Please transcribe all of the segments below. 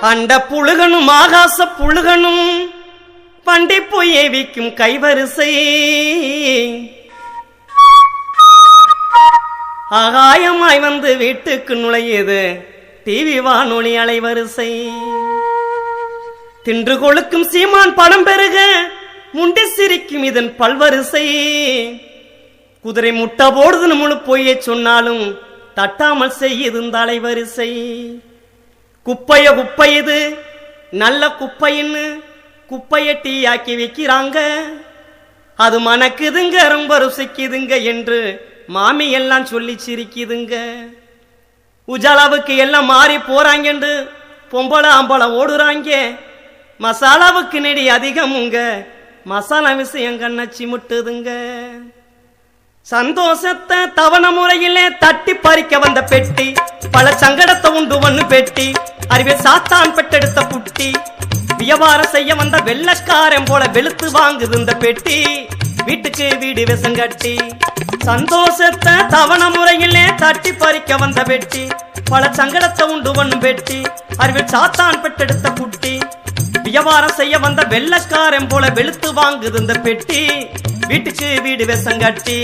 அண்ட புழுகனும் ஆகாச புழுகனும் பண்டி போய் ஏவிக்கும் கைவரிசை ஆகாயமாய் வந்து வீட்டுக்கு நுழையது டிவி வானொலி அலைவரிசை தின்று கொழுக்கும் சீமான் பணம் பெருக முண்டி சிரிக்கும் இதன் பல்வரிசை குதிரை முட்டை போடுதுன்னு முழு பொய்யை சொன்னாலும் தட்டாமல் செய்யுது இந்த அலைவரிசை குப்பைய குப்பை இது நல்ல குப்பைன்னு குப்பைய டீ ஆக்கி வைக்கிறாங்க அது மணக்குதுங்க ரொம்ப ருசிக்குதுங்க என்று மாமி எல்லாம் சொல்லி சிரிக்குதுங்க உஜாலாவுக்கு எல்லாம் மாறி போறாங்க பொம்பளை ஆம்பளை ஓடுறாங்க மசாலாவுக்கு நெடி அதிகமுங்க மசாலா விஷயம் கண்ணச்சி முட்டுதுங்க சந்தோஷத்தை தவண முறையிலே தட்டி பறிக்க வந்த பெட்டி பல சங்கடத்தை உண்டு ஒண்ணு பெட்டி அறிவே சாத்தான் பெற்றெடுத்த புட்டி வியாபாரம் செய்ய வந்த வெள்ளக்காரன் போல வெளுத்து வாங்குது இந்த பெட்டி வீட்டுக்கு வீடு விசங்கட்டி சந்தோஷத்தை தவண முறையிலே தட்டி பறிக்க வந்த பெட்டி பல சங்கடத்தை உண்டு ஒண்ணு பெட்டி அறிவே சாத்தான் பெற்றெடுத்த புட்டி வியாபாரம் செய்ய வந்த வெள்ளக்காரன் போல வெளுத்து வாங்குது இந்த பெட்டி வீட்டுக்கு வீடு விசங்கட்டி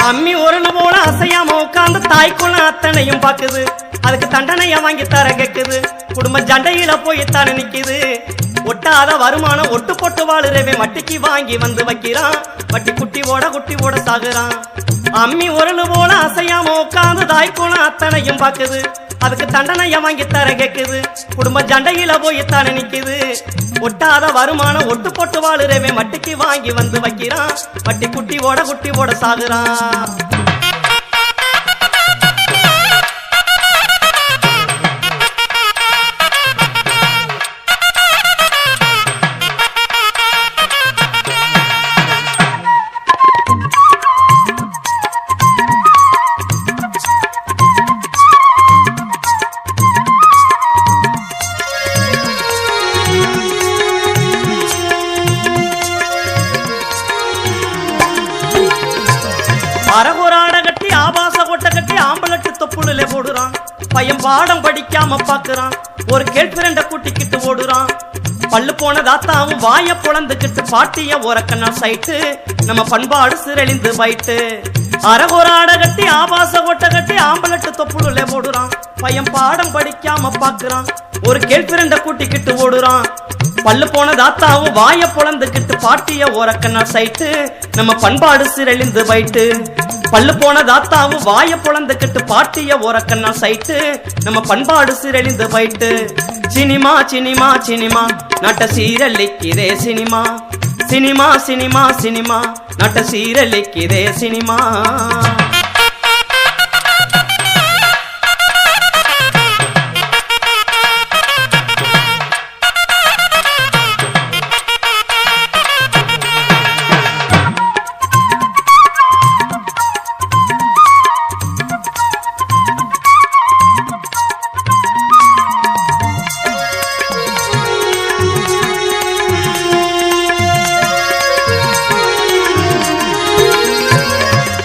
அம்மி ஒருன போல அசையாம உட்கார்ந்து தாய்க்குள்ள அத்தனையும் பாக்குது அதுக்கு தண்டனைய வாங்கி தர கேக்குது குடும்ப ஜண்டையில போய் தானே நிக்குது ஒட்டாத வருமானம் ஒட்டு போட்டு வாழுறவே வட்டிக்கு வாங்கி வந்து வைக்கிறான் வட்டி குட்டி ஓட சாகுறான் அம்மி ஒருனு போல அசையாம உட்கார்ந்து தாய்க்குள்ள அத்தனையும் பாக்குது அதுக்கு தண்டனைய வாங்கி தர கேக்குது குடும்ப ஜண்டையில போய் தானே நிக்குது ஒட்டாத வருமானம் ஒட்டு போட்டு வாழுறவே வட்டிக்கு வாங்கி வந்து வைக்கிறான் வட்டி குட்டி ஓட சாகுறான் அரகுராட கட்டி ஆபாச கொட்டை கட்டி ஆம்பளட்டு தொப்புளுல போடுறான் பையன் பாடம் படிக்காம பாக்குறான் ஒரு கேள்விரண்ட கூட்டிக்கிட்டு ஓடுறான் பல்லு போன தாத்தாவும் வாய பொழந்துக்கிட்டு பாட்டிய ஓரக்கண்ணா சைட்டு நம்ம பண்பாடு சிறழிந்து போயிட்டு அரகுராட கட்டி ஆபாச கொட்டை கட்டி ஆம்பளட்டு தொப்புளுல போடுறான் பையன் பாடம் படிக்காம பாக்குறான் ஒரு கேள்விரண்ட கூட்டிக்கிட்டு ஓடுறான் பல்லு போன தாத்தாவும் வாய பொழந்துக்கிட்டு பாட்டிய ஓரக்கண்ணா சைட்டு நம்ம பண்பாடு சிறழிந்து போயிட்டு பல்லு போன தாத்தாவும் வாய பொழந்துக்கிட்டு பாட்டிய ஓரக்கண்ணா சைட்டு நம்ம பண்பாடு சிறழிந்து போயிட்டு சினிமா சினிமா சினிமா நட்ட சீரழிக்கிறே சினிமா சினிமா சினிமா சினிமா நட்ட சீரழிக்கிறே சினிமா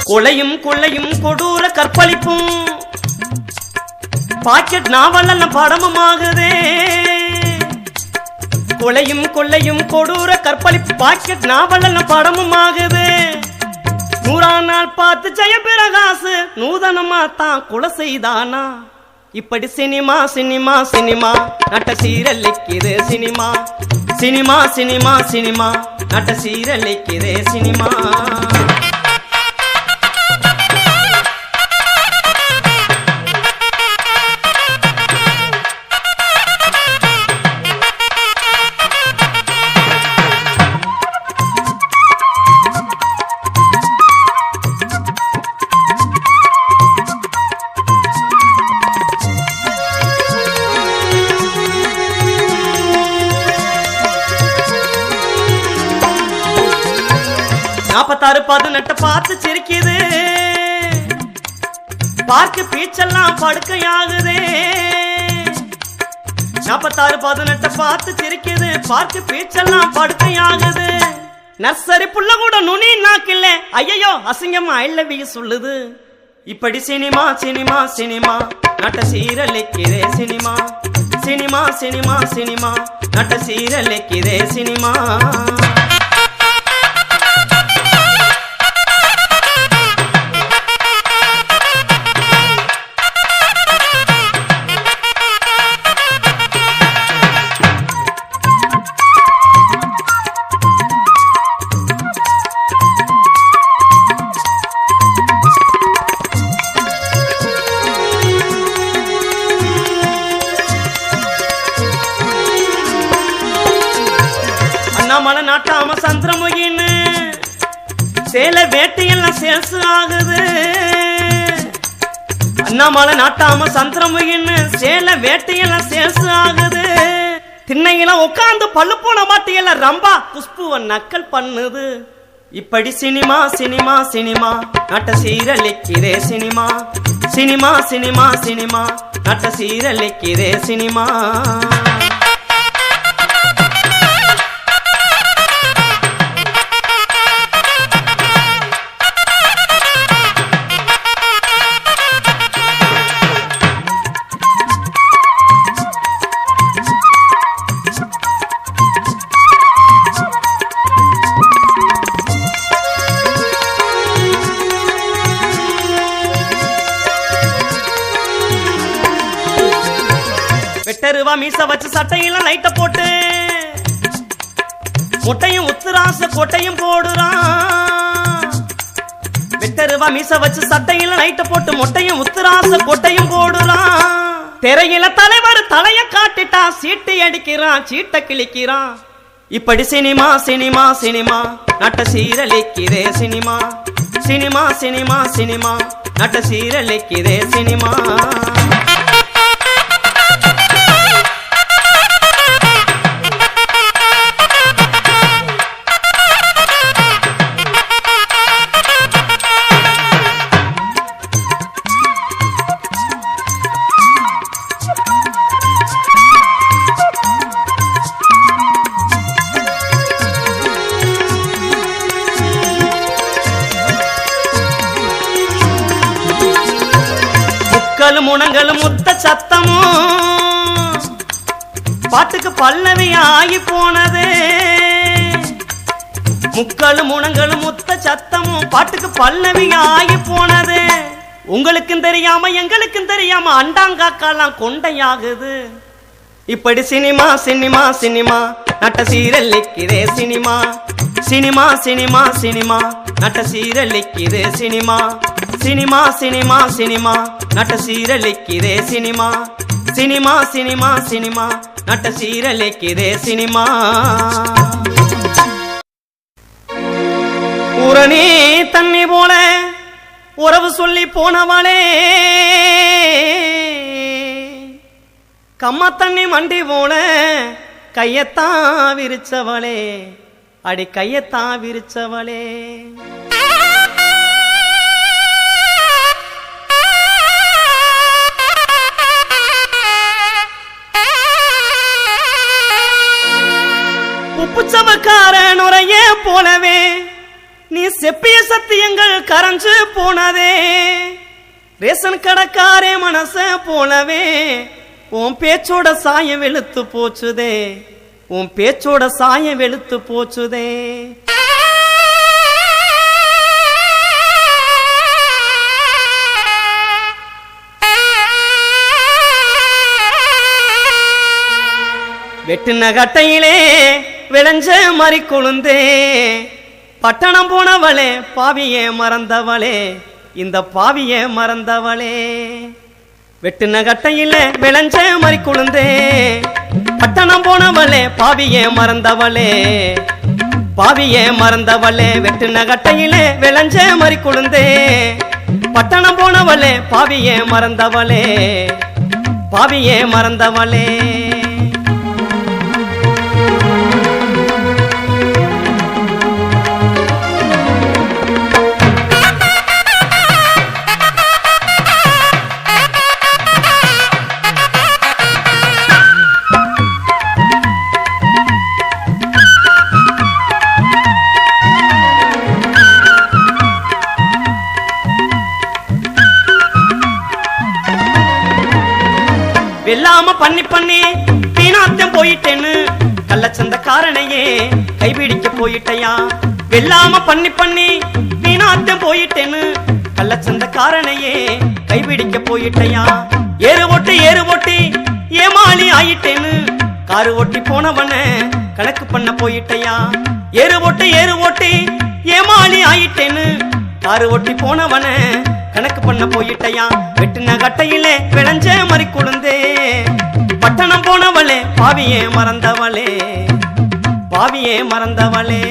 கொலையும் கொள்ளையும் கொடூர கற்பழிப்பும் பாக்கெட் நாவல் படமும் ஆகுதே கொலையும் கொள்ளையும் கொடூர கற்பழிப்பு பாக்கெட் நாவல் படமும் ஆகுது 100 நாள் பார்த்து ஜெயபிரகாசு நூதனமா தான் கொலை செய்தானா இப்படி சினிமா சினிமா சினிமா நட்ட சீரழிக்குது சினிமா சினிமா சினிமா சினிமா நட்ட சீரழிக்குது சினிமா 18 பார்த்து சிரிக்குது பார்க்கு பீச்செல்லாம் படுக்கையாகுதே 46-18 பார்த்து சிரிக்குது பார்க்கு பீச்செல்லாம் படுக்கையாகுது நர்சரி புள்ள கூட நுனி நாக்கில்ல ஐயோ அசிங்கமா ஐ லவ் யூ சொல்லுது இப்படி சினிமா சினிமா சினிமா நட்ட சீரலிக்கிறே சினிமா சினிமா சினிமா சினிமா நட்ட சீரலிக்கிறே சினிமா மலை நாட்டாம சந்திரமுகின்னு சேலை வேட்டையெல்லாம் சேல்ஸ் ஆகுது அண்ணாமலை நாட்டாம சந்திரமுகின்னு சேலை வேட்டையெல்லாம் சேல்ஸ் ஆகுது திண்ணையில உட்காந்து பல்லு போன மாட்டியெல்லாம் ரம்பா குஷ்புவ நக்கல் பண்ணுது இப்படி சினிமா சினிமா சினிமா நட்ட சீரலிக்கிறே சினிமா சினிமா சினிமா சினிமா நட்ட சீரலிக்கிறே சினிமா வெட்டருவா மீச வச்சு சட்டையில லைட்ட போட்டு முட்டையும் உத்துராச கொட்டையும் போடுறான் வெட்டருவா மீச வச்சு சட்டையில லைட்ட போட்டு முட்டையும் உத்துராச கொட்டையும் போடுறான் திரையில தலைவர் தலைய காட்டிட்டா சீட்டு அடிக்கிறான் சீட்ட கிழிக்கிறான் இப்படி சினிமா சினிமா சினிமா நட்ட சீரலிக்கிறே சினிமா சினிமா சினிமா சினிமா நட்ட சீரலிக்கிறே சினிமா முனங்களும் முத்த சத்தமும் பாட்டுக்கு பல்லவி ஆகி போனது முக்களும் முனங்களும் முத்த சத்தமும் பாட்டுக்கு பல்லவி ஆகி போனது உங்களுக்கும் தெரியாம எங்களுக்கும் தெரியாம அண்டாங்காக்காலாம் கொண்டையாகுது இப்படி சினிமா சினிமா சினிமா நட்ட சீரலிக்கிறே சினிமா சினிமா சினிமா சினிமா நட்ட சீரலிக்கிறே சினிமா சினிமா சினிமா சினிமா நட்ட சீரலிக்கிறே சினிமா சினிமா சினிமா சினிமா நட்ட சீரலிக்கிறே சினிமா உரணி தண்ணி போல உறவு சொல்லி போனவளே கம்மா தண்ணி மண்டி போல கையத்தான் விரிச்சவளே அடி கையத்தான் விரிச்சவளே உப்புச்சவக்கார நுரைய போனவே நீ செப்பிய சத்தியங்கள் கரைஞ்சு போனதே ரேஷன் கடைக்காரே மனச போனவே உன் பேச்சோட சாயம் வெளுத்து போச்சுதே உன் பேச்சோட சாயம் வெளுத்து போச்சுதே வெட்டுன கட்டையிலே விளைஞ்ச மறி கொழுந்தே பட்டணம் போனவளே பாவியே மறந்தவளே இந்த பாவியே மறந்தவளே வெட்டுன கட்டையில விளைஞ்ச மறி கொழுந்தே பட்டணம் போனவளே பாவியே மறந்தவளே பாவியே மறந்தவளே வெட்டுன கட்டையில விளைஞ்ச மறி கொழுந்தே பட்டணம் போனவளே பாவியே மறந்தவளே பாவியே மறந்தவளே வெல்லாம பண்ணி பண்ணி வீணாத்தம் போயிட்டேன்னு கள்ளச்சந்தக்காரனையே கைபிடிக்க போயிட்டையா. வெல்லாம பண்ணி பண்ணி வீணாத்தம் போயிட்டேன்னு கள்ளச்சந்தக்காரனையே கைபிடிக்க போயிட்டையா. ஏறு ஓட்டி ஏமாளி ஆயிட்டேன்னு காரு ஓட்டி போனவன கணக்கு பண்ண போயிட்டையா. ஏறு ஓட்டி ஏமாளி ஆயிட்டேன்னு காரு ஓட்டி போனவன கணக்கு பண்ண போயிட்டையா. வெட்டின கட்டையிலே விளைஞ்ச மறி கொழுந்தே பட்டணம் போனவளே பாவியே மறந்தவளே பாவியே மறந்தவளே.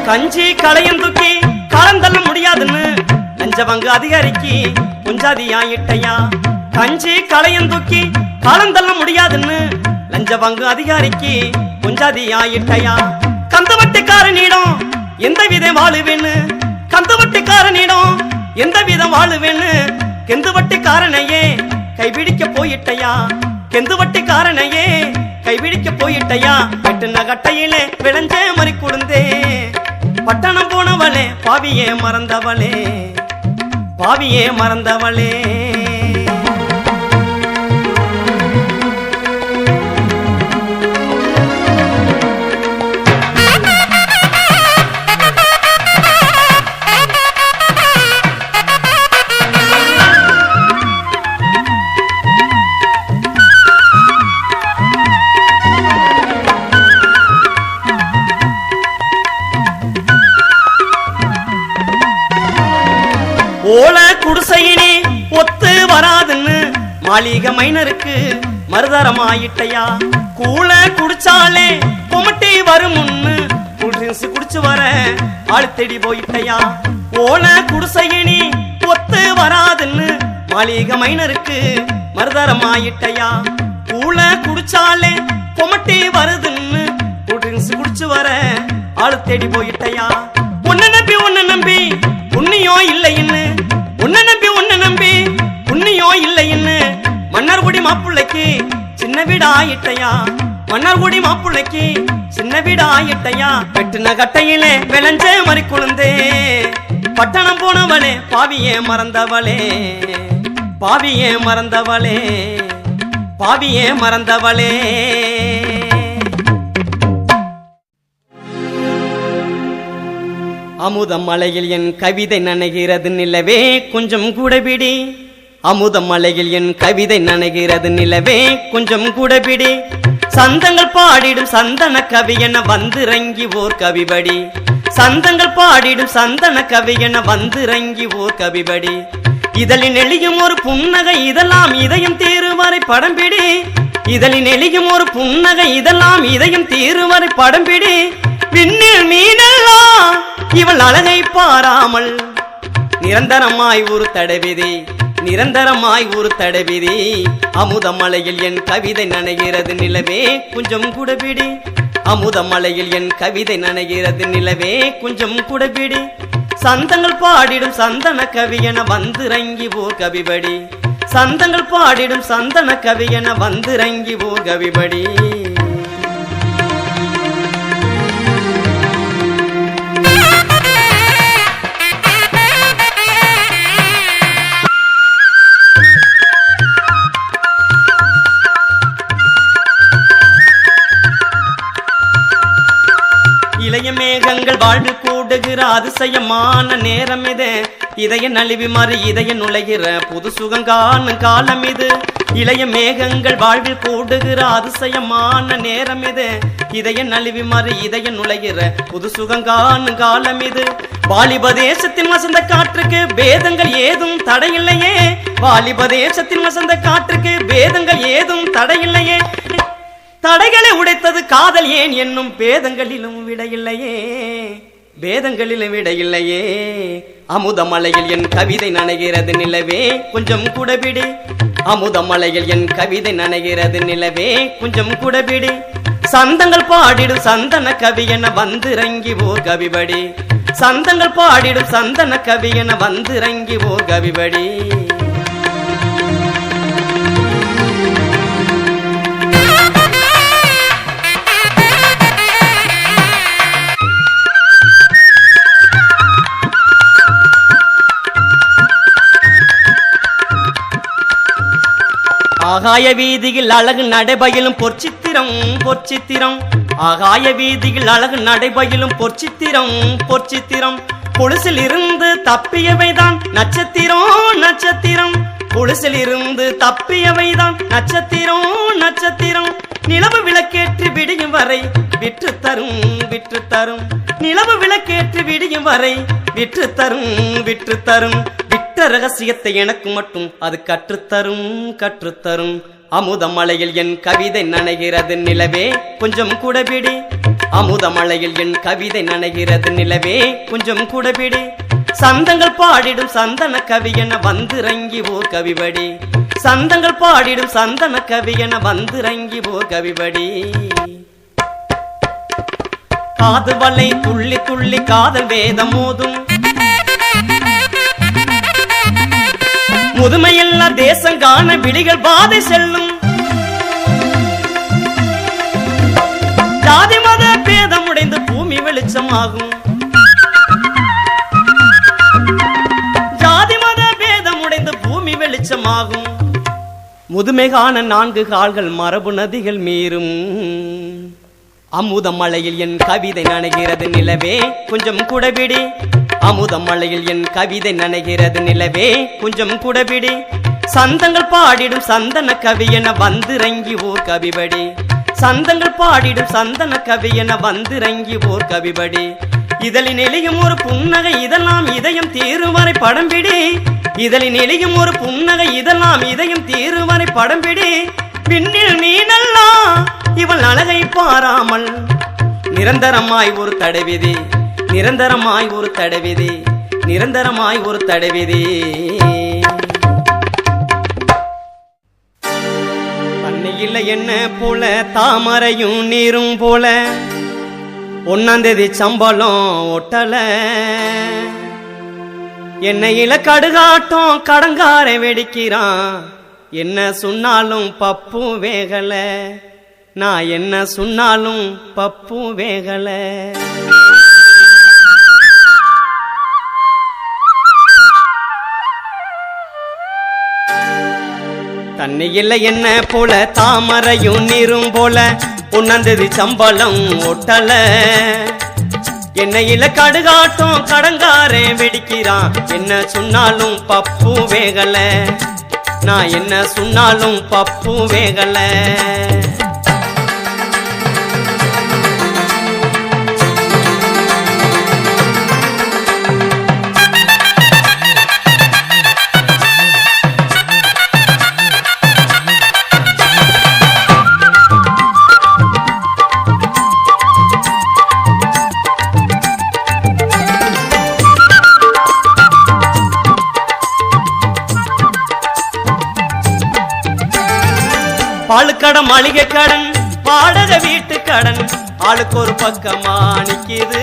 கஞ்சி களையம் தூக்கி காலந்தள்ள முடியாதுன்னு லஞ்சவங்க அதிகாரிக்கு குஞ்சாதி ஆயிட்டையா. கஞ்சி களையம் தூக்கி காலந்தள்ள முடியாதுன்னு லஞ்சவங்க அதிகாரிக்கு குஞ்சாதி ஆயிட்டையா. கந்தவட்டிக்காரனிடம் எந்த விதம் வாழுவேன்னு கந்தவட்டிக்காரனிடம் எந்த விதம் வாழுவேன்னு கெந்துவட்டிக்காரனையே கைபிடிக்க போயிட்டையா. கெந்துவட்டிக்காரனையே கைபிடிக்க போயிட்டையா. வெட்டுன கட்டையிலே விளைஞ்ச மறி கொடுந்தே பட்டணம் போனவளே பாவியே மறந்தவளே பாவியே மறந்தவளே. ஓல குடிசையினே ஒத்து வராதுன்னு மாளிகை மைனருக்கு மறுதரமாயிட்டையா. கூல குடிச்சாலே கொமட்டி வருமுன்னு கூல்ட்ரிங்க்ஸ் குடிச்சு வர ஆளு தேடி போயிட்டையா. ஓல குடிசையினே ஒத்து வராதுன்னு மாளிகை மைனருக்கு மறுதரமாயிட்டையா. கூல குடிச்சாலே கொமட்டி வருதுன்னு கூல்ட்ரிங்க்ஸ் குடிச்சு வர ஆளு தேடி போயிட்டையா. உன்னை நம்பி புண்ணியம் இல்லைன்னு உன்னை நம்பி புண்ணியம் இல்லைன்னு மன்னார்குடி மாப்பிள்ளைக்கு சின்ன வீடு ஆயிட்டையா. மன்னார்குடி மாப்பிள்ளைக்கு சின்ன வீடு ஆயிட்டையா. வெட்டுன கட்டையிலே விளைஞ்ச மறி கொழுந்தே பட்டணம் போனவளே பாவியே மறந்தவளே பாவியே மறந்தவளே பாவியே மறந்தவளே. அமுதம் மலையில் என் கவிதை நனைகிறது நிலவே கொஞ்சம் கூட பிடி. அமுதம் மலையில் என் கவிதை நனைகிறது நிலவே கொஞ்சம் கூட பிடி. சந்தங்கள் பாடிடும் சந்தன கவி என வந்திறங்கி ஓர் கவிபடி. சந்தங்கள் பாடிடும் சந்தன கவி என வந்திறங்கி ஓர் கவிபடி. இதழின் எளியும் ஒரு புன்னகை இதெல்லாம் இதயம் தீருவரை படம் பிடி. இதழின் எளியும் ஒரு புன்னகை இதெல்லாம் இதயம் தீருவரை படம் பிடி. விண்ணில் மீனெல்லாம் இவள் அழகை பாராமல் நிரந்தரமாய் ஒரு தடவிதி நிரந்தரமாய் ஒரு தடவிதி. அமுதமலையில் என் கவிதை நனைகிறது நிலவே கொஞ்சம் குடபிடி. அமுதமலையில் என் கவிதை நனைகிறது நிலவே கொஞ்சம் குடபிடி. சந்தங்கள் பாடிடும் சந்தன கவி என வந்திறங்கி ஓர் கவிபடி. சந்தங்கள் பாடிடும் சந்தன கவி என வந்திறங்கி ஓர் கவிபடி. இளைய மேகங்கள் வாழ்வில் கூடுகிற அதிசயமான நேரம் இது. இதய நழுவி மாறி இதய நுழைகிற புது சுகங்கான காலம் இது. இளைய மேகங்கள் வாழ்வில் கூடுகிற அதிசயமான நேரம் இது. இதய நழுவி மாறி இதய நுழைகிற புது சுகங்கான காலம் இது. வாலிபதேசத்தின் வசந்த காற்றுக்கு வேதங்கள் ஏதும் தடையில்லையே. வாலிபதேசத்தின் வசந்த காற்றுக்கு வேதங்கள் ஏதும் தடையில்லையே. தடைகளை உடைத்தது காதல் ஏன் என்னும் பேதங்களிலும் விடையில்லையே. வேதங்களிலும் விடையில்லையே. அமுதமலையில் என் கவிதை நனைகிறது நிலவே கொஞ்சம் குடபிடி. அமுதமலையில் என் கவிதை நனைகிறது நிலவே கொஞ்சம் குடபிடி சந்தங்கள் பாடிடும் சந்தன கவி என வந்திறங்கி ஓர் கவிபடி சந்தங்கள் பாடிடும் சந்தன கவி என வந்திறங்கி ஓர் கவிபடி ஆகாய வீதியில் அழகு நடைபயிலும் பொற்சித்திரம் பொற்சித்திரம் ஆகாய வீதியில் அழகு நடைபயிலும் பொற்சித்திரம் பொற்சித்திரம் கொலுசில் இருந்து தப்பியவைதான் நட்சத்திரம் நட்சத்திரம் கொலுசில் இருந்து தப்பியவைதான் நட்சத்திரம் நட்சத்திரம் நிலவு விளக்கேற்றி விடியும் வரை விற்று தரும் விற்று தரும் நிலவு விளக்கேற்றி விடியும் வரை விற்று தரும் விற்று தரும் விட்ட ரகசியத்தை எனக்கு மட்டும் அது கற்றுத்தரும் கற்றுத்தரும் அமுதமலையில் என் கவிதை நனைகிறது நிலவே கொஞ்சம் குடபிடி அமுதமலையில் என் கவிதை நனைகிறது நிலவே கொஞ்சம் குடபிடி சந்தங்கள் பாடிடும் சந்தன கவி என வந்திறங்கி ஓர் கவிபடி சந்தங்கள் பாடிடும் சந்தன கவி என வந்திறங்கி ஓர் கவிபடி காது வலை துள்ளி துள்ளி காதல் வேதம் மோதும் முதுமையில்லா தேசங்கான விழிகள் பாதை செல்லும் ஜாதி மத பேதம் உடைந்து பூமி வெளிச்சமாகும் ஜாதி மத பேதம் உடைந்து பூமி வெளிச்சமாகும் முதுமைகான 4 கால்கள் மரபு நதிகள் மீறும் அமுதமலையில் என் கவிதை நனைகிறது நிலவே கொஞ்சம் குடபிடி அமுதமலையில் என் கவிதை நனைகிறது நிலவே கொஞ்சம் குடபிடி சந்தங்கள் பாடிடும் சந்தன கவி என வந்திறங்கி ஓர் கவிபடி சந்தங்கள் பாடிடும் சந்தன கவி என வந்திறங்கி ஓர் கவிபடி இதழின் எளியும் ஒரு புன்னகை இதெல்லாம் இதயம் தீருவரை படம்பிடி இதழின் எளியும் ஒரு புன்னகை இதெல்லாம் இதயம் தீருவரை படம்பிடி பின்னில் மீனல்லா இவள் அழகை பாராமல் நிரந்தரமாய் ஒரு தடைவிதி நிரந்தரமாய் ஒரு தடைவிதி நிரந்தரமாய் ஒரு தடைவிதி தண்ணி இல்லை என்ன போல தாமரையும் நீரும் போல 1ஆம் தேதி சம்பளம் ஒட்டல என்னையில கடுகாட்டம் கடங்காரை வெடிக்கிறான் என்ன சொன்னாலும் பப்பு வேகல நான் என்ன சொன்னாலும் பப்பு வேகல தண்ணி இல்லை என்ன போல தாமரையும் நீரும் போல 1ஆம் தேதி சம்பளம் ஒட்டல என்னையில கடுகாட்டம் கடங்காரே வெடிக்கிறான் என்ன சொன்னாலும் பப்பு வேகல நான் என்ன சொன்னாலும் பப்பு வேகல பாலுக்கடன் மளிகை கடன் வாடகை வீட்டு கடன் ஆளுக்கு ஒரு பக்கமா நிக்குது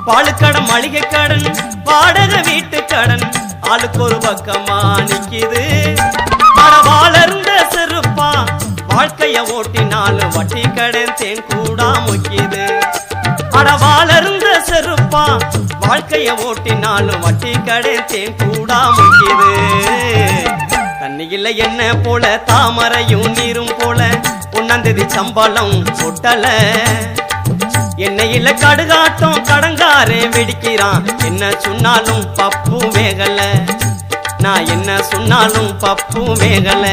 பாலுக்கடன் மளிகை கடன் வாடகை வீட்டு கடன் ஆளுக்கு ஒரு பக்கமா நிக்குது வளர்ந்த செருப்பா வாழ்க்கைய ஓட்டினாலும் வட்டி கடன் தேன் கூடா முக்கியது வளர்ந்த செருப்பா வாழ்க்கைய ஓட்டினாலும் வட்டி கடன் தேன் கூடா முக்கியது தண்ணி இல்லை என்ன போல தாமரையும் நீரும் போல 1ஆம் தேதி சம்பளம் ஒட்டல என்னையில கடுகாட்டம் கடங்காரே வெடிக்கிறான் என்ன சொன்னாலும் பப்பு வேகல நான் என்ன சொன்னாலும் பப்பு வேகல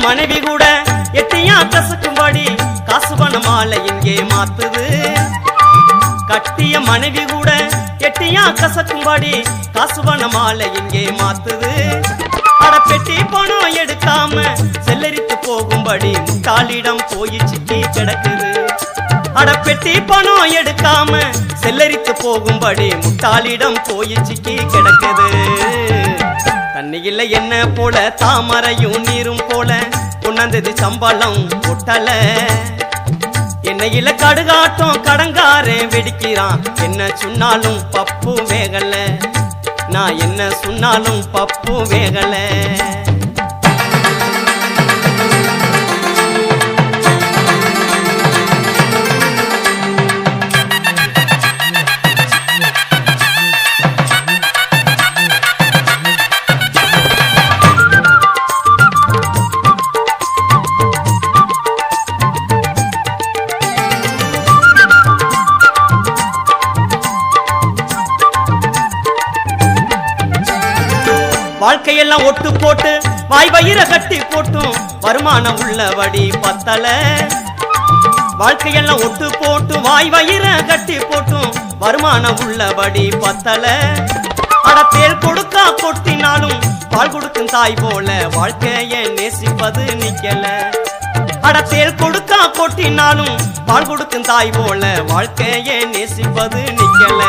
மனைவி கூட எட்டியா கசக்கும்படி காசு பண மாலை இங்கே மாத்துது. கட்டிய மனைவி கூட எட்டியா கசக்கும்படி காசு பண மாலை இங்கே மாத்துது. அட பெட்டி பணம் எடுக்காம செல்லரித்து போகும்படி முட்டாளிடம் போய் சிக்கி கிடக்குது. அட பெட்டி பணம் எடுக்காம செல்லரித்து போகும்படி முட்டாளிடம் போய் சிக்கி கிடக்குது. தண்ணியில என்ன போல தாமரையும் நீரும் போல உணர்ந்தது சம்பளம் ஒட்டல. என்னையில கடுகாட்டம் கடங்காரே வெடிக்கிறான். என்ன சொன்னாலும் பப்பு வேகல. நான் என்ன சொன்னாலும் பப்பு வேகல. வாழ்க்கையெல்லாம் ஒட்டு போட்டு வாய் வயிற கட்டி போட்டும் வருமானம் உள்ளபடி பத்தல. வாழ்க்கையெல்லாம் ஒட்டு போட்டு வாய் வயிற கட்டி போட்டும் வருமானம் உள்ளபடி பத்தல. அட தேல் கொடுக்கா கொட்டினாலும் பால் கொடுக்கும் தாய் போல வாழ்க்கையை நேசிப்பது நிக்கல. அட தேல் கொடுக்கா கொட்டினாலும் பால் கொடுக்கும் தாய் போல வாழ்க்கையை நேசிப்பது நிக்கல.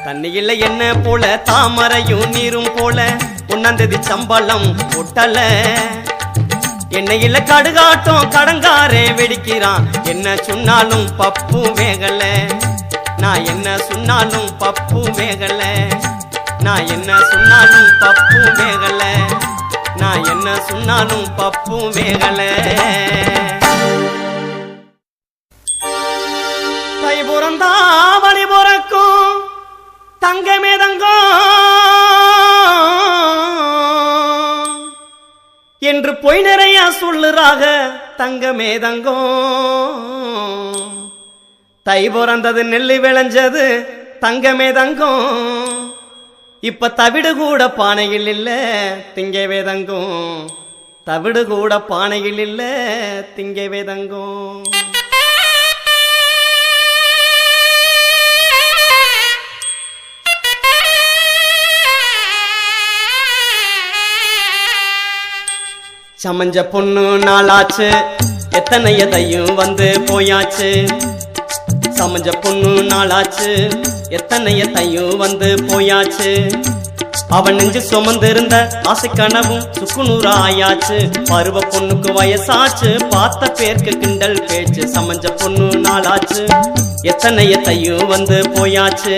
தண்ணியில என்ன போல தாமரையும் நீரும் போல உணர்ந்தது சம்பளம் ஒட்டல. என்னையில கடுகாட்டம் கடங்காரே வெடிக்கிறான். என்ன சொன்னாலும் பப்பு வேகல. நான் என்ன சொன்னாலும் பப்பு வேகல. நான் என்ன சொன்னாலும் பப்பு வேகல. நான் என்ன சொன்னாலும் பப்பு வேகல. தை பிறந்தா வழி பிறக்கும் தங்கமே தங்கம் என்று பொய் நிறைய சொல்லுறாக. தங்கமே தங்கம் தை பிறந்தது நெல்லு விளைஞ்சது தங்கமே தங்கம். இப்ப தவிடு கூட பானையில் இல்ல திங்கவே தங்கம். தவிடு கூட பானையில் இல்ல திங்கவே தங்கம். சமஞ்ச பொண்ணு நாளாச்சு எத்தனை எதையும் வந்து போயாச்சு. சமஞ்ச பொண்ணு நாளாச்சு எத்தனை எதையும் வந்து போயாச்சு. அவன் நெஞ்சு சுமந்து இருந்த ஆசை கனவும் சுக்குநூறு ஆயாச்சு. பருவ பொண்ணுக்கு வயசாச்சு பார்த்த பேருக்கு கிண்டல் பேச்சு. சமஞ்ச பொண்ணு நாளாச்சு எத்தனை எதையும் வந்து போயாச்சு.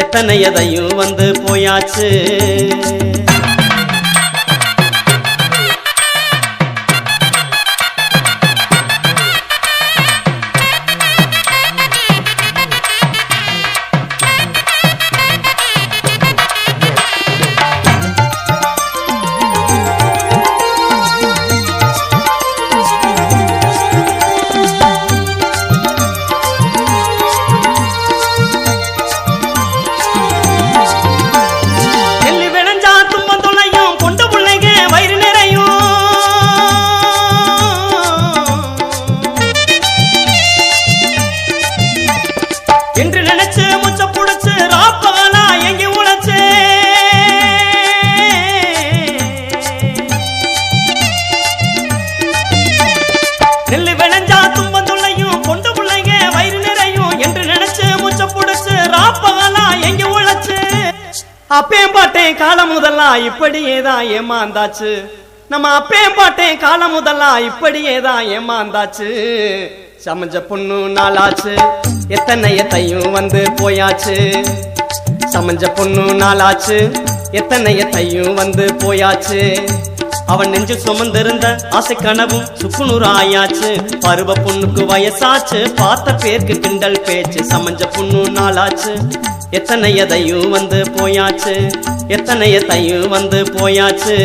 எத்தனை எதையும் வந்து போயாச்சு. அப்பேன் பாட்டேன் காலம் முதல்லாம் இப்படியேதான் ஏமாந்தாச்சு. நம்ம அப்பேன் பாட்டேன் காலம் முதல்லாம் இப்படியேதான் ஏமாந்தாச்சு. சமஞ்ச பொண்ணு நாளாச்சு எத்தனை எத்தையும் வந்து போயாச்சு. சமஞ்ச பொண்ணு நாளாச்சு எத்தனை எத்தையும் வந்து போயாச்சு. அவன் நெஞ்சு சுமந்திருந்த ஆசை கனவும் சுக்குநூறு ஆயாச்சு. பருவ பொண்ணுக்கு வயசாச்சு பார்த்த பேருக்கு கிண்டல் பேச்சு. சமஞ்ச பொண்ணு நாளாச்சு எத்தனை எதையும் வந்து போயாச்சு. எத்தனை எத்தையும் வந்து போயாச்சு.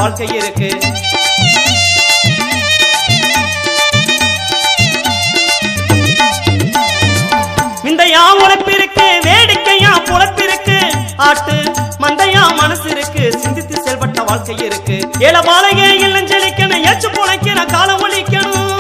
வாழ்க்கை இருக்கு. விந்தையா உழைப்பிருக்கு, வேடிக்கையா பொழப்பிருக்கு, ஆட்டு மந்தையா மனசு இருக்கு, சிந்தித்து செயல்பட்ட வாழ்க்கை இருக்கு. ஏழ பாலகே இல்லஞ்சலிக்கணும், ஏச்சு பொழைக்கிற காலம் ஒழிக்கணும்.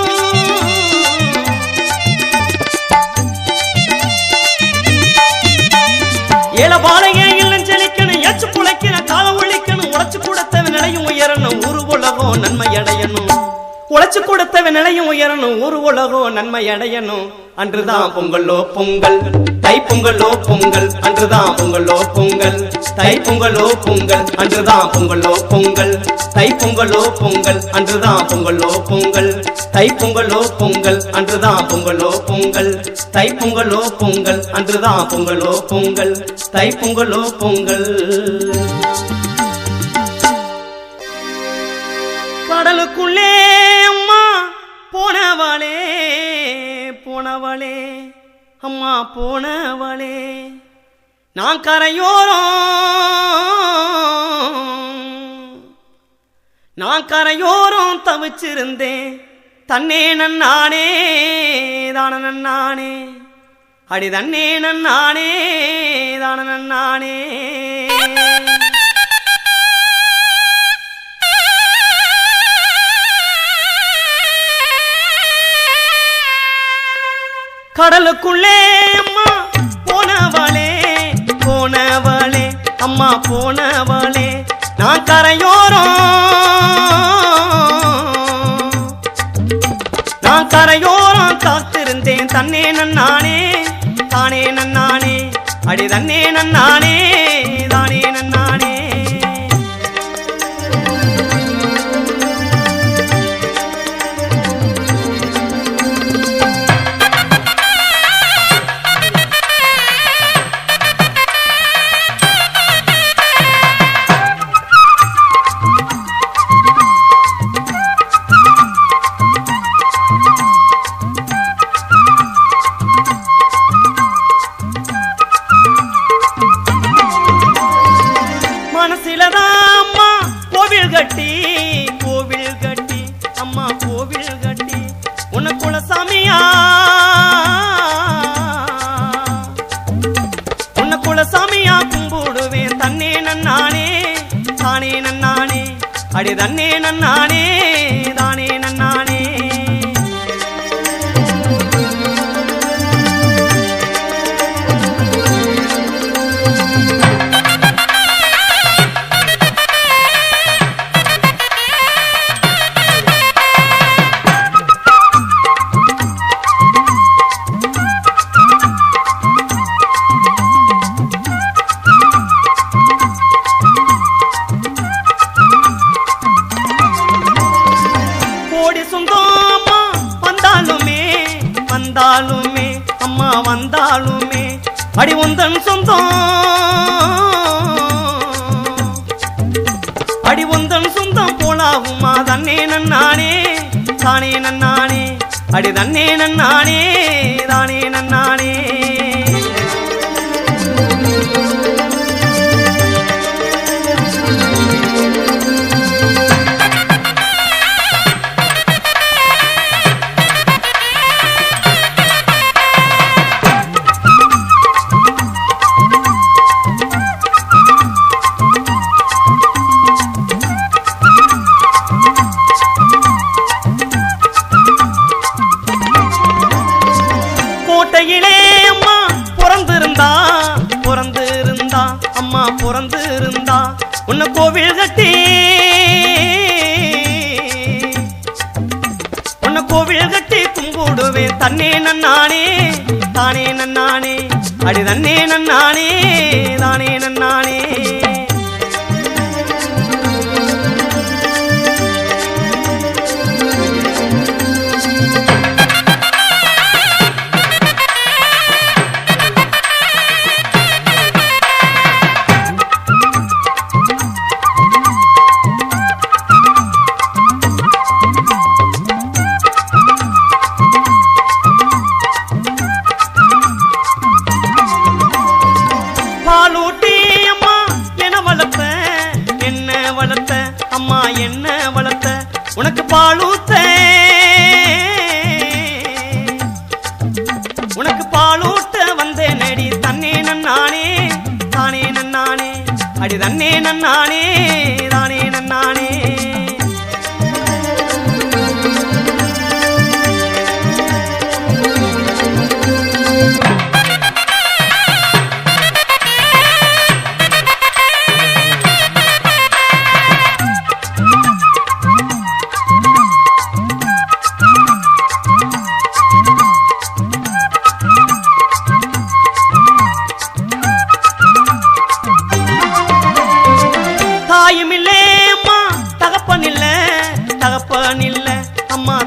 ஏழ பாலகே இல்லஞ்சலிக்கணும், ஏச்சு பொழைக்கிற காலம் ஒழிக்கணும். உழைச்சு கொடுத்தவ நிலையும் உயரணும், ஊரு உலகம் நன்மை அடையணும். உழைச்சு கொடுத்தவ நிலையும் உயரணும், ஊரு உலகம் நன்மை அடையணும். அன்றுதான் பொங்கலோ பொங்கல், தை பொங்கலோ பொங்கல், அன்றுதான் பொங்கலோ பொங்கல், தை பொங்கலோ பொங்கல், அன்றுதான் பொங்கலோ பொங்கல், தை பொங்கலோ பொங்கல், அன்றுதான் பொங்கலோ பொங்கல், தை பொங்கலோ பொங்கல், அன்றுதான் பொங்கலோ பொங்கல், தை பொங்கலோ பொங்கல், அன்றுதான் பொங்கலோ பொங்கல், தை பொங்கலோ பொங்கல். கடலுக்குள்ளே அம்மா போனவளே போனவளே, அம்மா போனவளே, நான் கரையோரம் தவிச்சிருந்தேன். தன்னே நன்னானே தான நன்னானே, அடி தன்னே நன்னானே தான நன்னானே. கடலுக்குள்ளே அம்மா போனவளே போனவளே, அம்மா போனவளே, நான் கரையோரம் காத்திருந்தேன். தன்னே நன்னானே தானே நன்னானே, அடி தன்னே நன்னானே தானே நன்னானே. கோவில் கட்டி அம்மா கோவில் கட்டி, உன்னை குலசாமியா உன்னை குலசாமியா கும்பிடுவேன். தன்னே நன்னானே தானே நன்னானே, அடி தன்னே நன்னானே தானே நன்னானே. வந்தாலுமே அம்மா வந்தாலுமே, அடி உந்தன் சொந்தம், அடி உந்தன் சொந்தம் போலாகுமா. தன்னே நன்னானே தானே நன்னானே, அடி தன்னே நன்னானே தானே நன்னானே. கோட்டையிலே அம்மா பிறந்திருந்தா அம்மா பிறந்திருந்தா, உன்னை கோவில் கட்டி கும்பிடுவேன். தன்னே நன்னானே தானே நன்னானே, அடி தன்னே நன்னானே தானே நன்னானே. பாலூட்டி அம்மா உனக்கு பாலூத்த உனக்கு பாலூட்ட வந்தேன் அடி தன்னே நன்னானே தானே நன்னானே அடி தன்னே நன்னானே தானே நன்னானே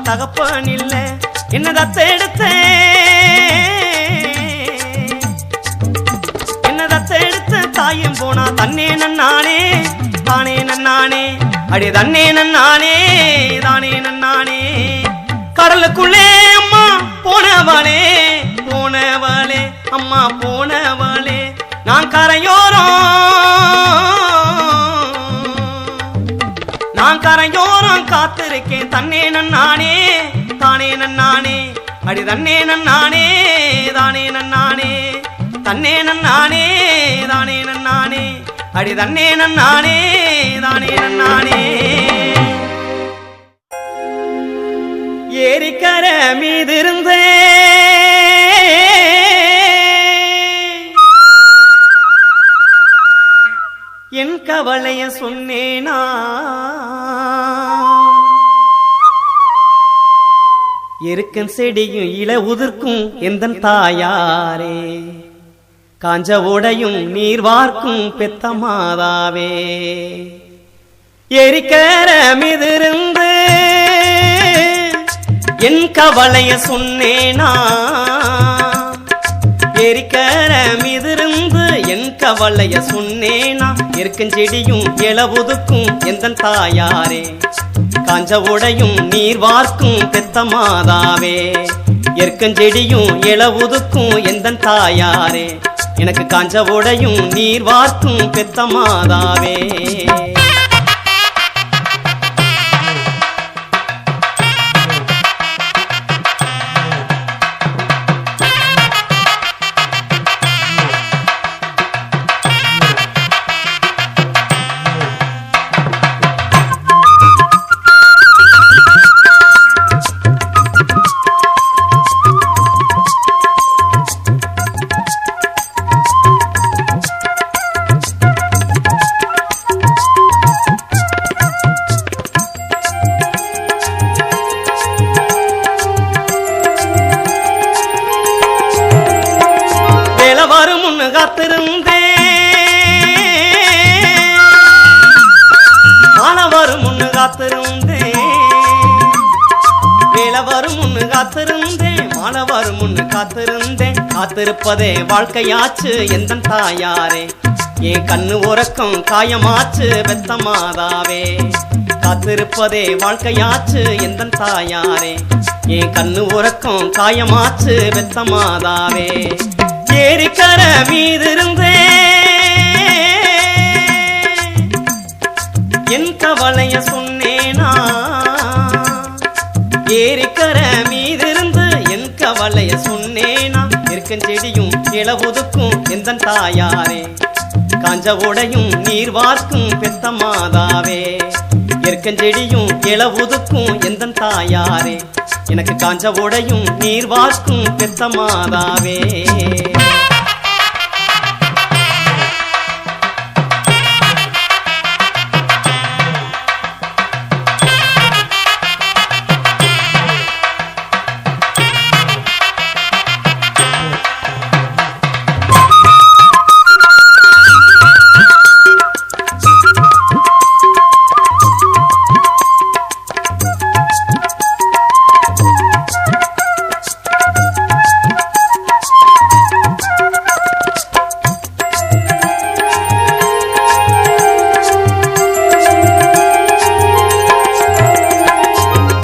தகப்பன் இல்ல என்ன தத்தெடுத்த தாயும் போனா தன்னே நன்னானே தானே நன்னானே அடி தன்னே நன்னானே தானே நன்னானே கடலுக்குள்ளே அம்மா போனவளே போனவளே அம்மா போனவளே நான் கரையோரம் காத்திருக்கேன் தன்னே நன்னானே தானே நன்னானே அடி தன்னே நன்னானே தானே நன்னானே தன்னே நன்னானே தானே நன்னானே அடி தன்னே நன்னானே தானே நன்னானே ஏரிக்கர மீதிருந்தே என் கவலைய சொன்னேனா எருக்கன் செடியும் இல உதிர்க்கும் எந்தன் தாயாரே காஞ்ச உடையும் நீர் வார்க்கும் பெத்த மாதாவே எரிக்கர மிதிருந்து என் கவலைய சொன்னேனா எரிக்கர மிதிருந்து என் கவலைய சொன்னேனா எருக்கஞ்செடியும் இல உதிர்க்கும் எந்தன் தாயாரே காஞ்ச உடையும் நீர் வார்க்கும் பெத்த மாதாவே எருக்கஞ்செடியும் இல உதிர்க்கும் எந்தன் தாயாரே எனக்கு காஞ்ச உடையும் நீர் வார்க்கும் பெத்த மாதாவே காத்திருப்பதே வாழ்க்கையாச்சு எந்தன் தாயாரே என் கண்ணு உறக்கம் காயமாச்சு பெத்த மாதாவே காத்திருப்பதே வாழ்க்கையாச்சு எந்தன் தாயாரே என் கண்ணு உறக்கம் காயமாச்சு பெத்த மாதாவே ஏரிக்கர மீதிருந்தே என் கவலைய சொன்னேனா ஏரிக்கர மீதிருந்து என் கவலைய சொன்னேனா எருக்கஞ்செடியும் இல உதிர்க்கும் எந்தன் தாயாரே காஞ்ச உடையும் நீர் வார்க்கும் பெத்த மாதாவே எருக்கஞ்செடியும் இல உதிர்க்கும் எந்தன் தாயாரே எனக்கு காஞ்ச உடையும் நீர் வார்க்கும் பெத்த மாதாவே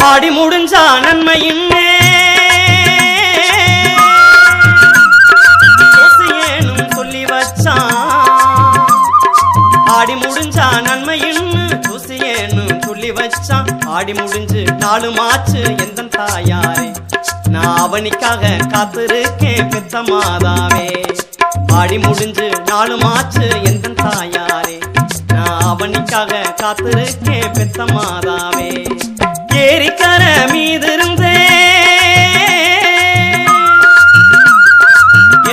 ஆடி முடிஞ்சா நன்மையின்னே ஏனும் சொல்லி வச்சான் ஆடி முடிஞ்சா நன்மையின்னு ஏனும் சொல்லி சொல்லி வச்சான் ஆடி முடிஞ்சு 4 மாச்சு எந்த தாயாரே நான் அவனிக்காக காத்திருக்கேன் பெத்த மாதாவே ஆடி முடிஞ்சு 4 மாச்சு எந்த தாயாரே நான் அவனிக்காக காத்திருக்கேன் பெத்த மாதாவே ஏரிக்கர மீதிருந்தே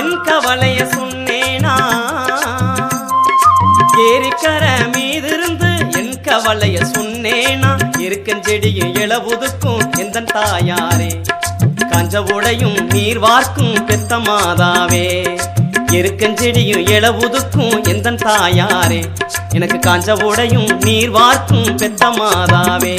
என் கவலைய சொன்னேனா ஏரிக்கர மீதிருந்து என் கவலைய சொன்னேனா இருக்கஞ்செடியும் இளவுதுக்கும் எந்த தாயாரே காஞ்ச உடையும் நீர் வார்க்கும் பெத்த மாதாவே இருக்கஞ்செடியும் இளவுதுக்கும் எந்த தாயாரே எனக்கு காஞ்ச உடையும் நீர் வார்க்கும் பெத்த மாதாவே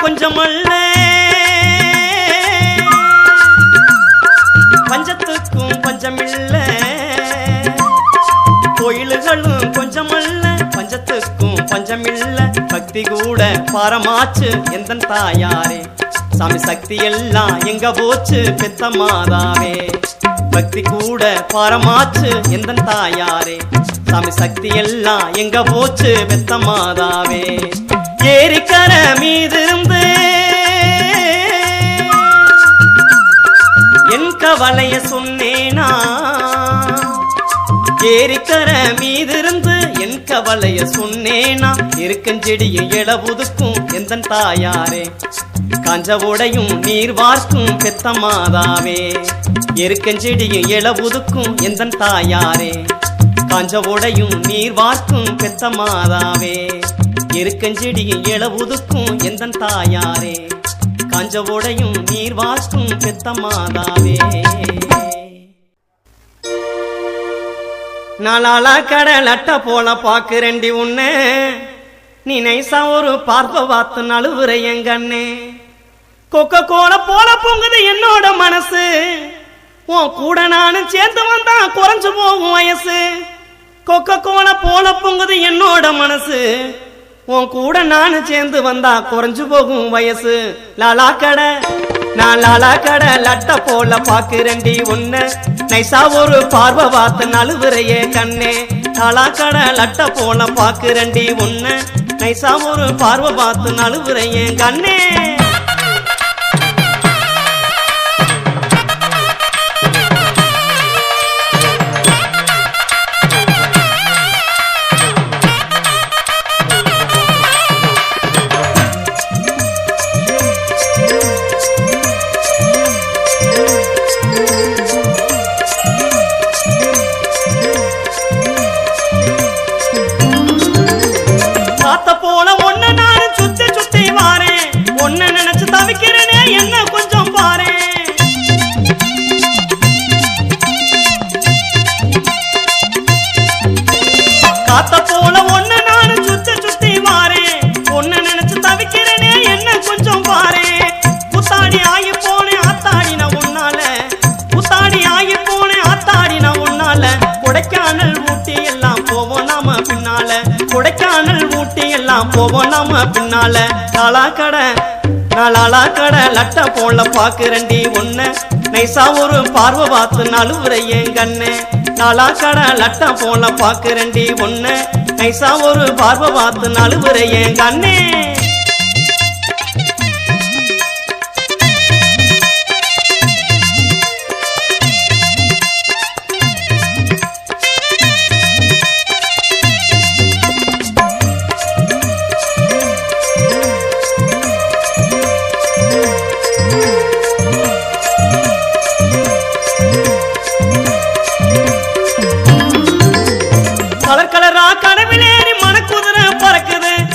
கொஞ்சமல்ல பஞ்சத்துக்கும் பஞ்சமில்ல கோயில்களும் கொஞ்சமல்ல பஞ்சத்துக்கும் பஞ்சமில்ல பக்தி கூட பாரமாச்சு எந்த தாயாரே சாமி சக்தி எல்லாம் எங்க போச்சு பெத்த மாதாவே பக்தி கூட பாரமாச்சு எந்த தாயாரே சாமி சக்தி எல்லாம் எங்க போச்சு பெத்த மாதாவே ஏரிக்கர மீதிருந்து என் கவலைய சொன்னேனா ஏரிக்கர மீதிருந்து என் கவலைய சொன்னேனா இருக்கஞ்செடியும் இளவுதுக்கும் எந்த தாயாரே காஞ்ச உடையும் நீர் வார்க்கும் பெத்த மாதாவே இருக்கஞ்செடியும் இளவுதுக்கும் எந்த தாயாரே காஞ்ச உடையும் நீர் வார்க்கும் பெத்த மாதாவே இருக்கஞ்செடியும் இளவுதுக்கும் எந்த தாயாரே காஞ்ச உடையும் நீர் வார்க்கும் பெத்த மாதாவே நாளாளா கடல் அட்ட போல பாக்குறேண்டி உன்ன நீ நைசா ஒரு பார்ப்ப பார்த்து நழுவுற என் கண்ணே கொக்க கோல போல பொங்குது என்னோட மனசு உன் கூட நானும் சேர்ந்து வந்தா குறைஞ்சு போகும் வயசு கொக்க கோல போல பொங்குது என்னோட மனசு உன் கூட நானும் சேர்ந்து வந்தா குறைஞ்சு போகும் வயசு லாலா கடை நான் லாலா கடை லட்ட போல பாக்குறேண்டி உன்ன நைசா ஒரு பார்வை பார்த்து நழுவுறையே கண்ணே லாலா கடை லட்ட போல பாக்குறேண்டி உன்ன நைசா ஒரு பார்வை பார்த்து நழுவுறையே கண்ணே கொடைக்கானல் ஊட்டி எல்லாம் போவோம் நாம பின்னால லாலா கடை லட்ட போல பாக்குறேண்டி உன்ன நைசா ஒரு பார்வை பார்த்து நழுவுறையே கண்ணே லாலா கடை லட்ட போல பாக்குறேண்டி உன்ன நைசா ஒரு பார்வை பார்த்து நழுவுறையே கண்ணே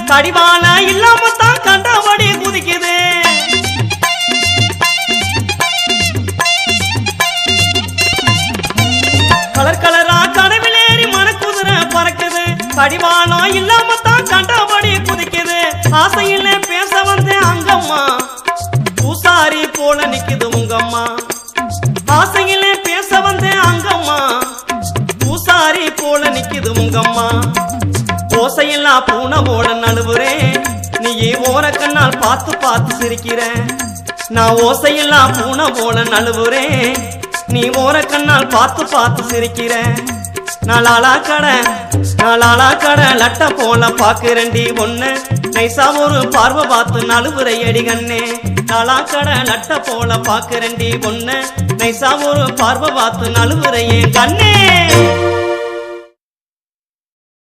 கடிவாள இல்லாம தான் கண்டபடி குதிக்குது கடிவாளம் இல்லாம தான் கண்டபடி குதிக்குது ஆசையில பேச வந்தேன் அங்கம்மா பூசாரி போல நிக்குது உங்கம்மா ஆசையில பேச வந்தேன் அங்கம்மா பூசாரி போல நிக்குது உங்கம்மா ஓசையெல்லாம் பூனை போல நழுவுறேன் நீ ஓர கண்ணால் பார்த்து பார்த்து சிரிக்கிறேன் நான் ஓசையெல்லாம் பூனை போல நழுவுறேன் நீ ஓர கண்ணால் பார்த்து பார்த்து சிரிக்கிறேன் நாளாளா கடை லட்ட போல பாக்குறேன்டி ஒண்ணு நைசா ஒரு பார்வை பார்த்து நழுவுரை அடி கண்ணே நாளா கடை லட்ட போல பாக்குறேன்டி ஒண்ணு நைசா ஒரு பார்வை பார்த்து நழுவுரையே கண்ணே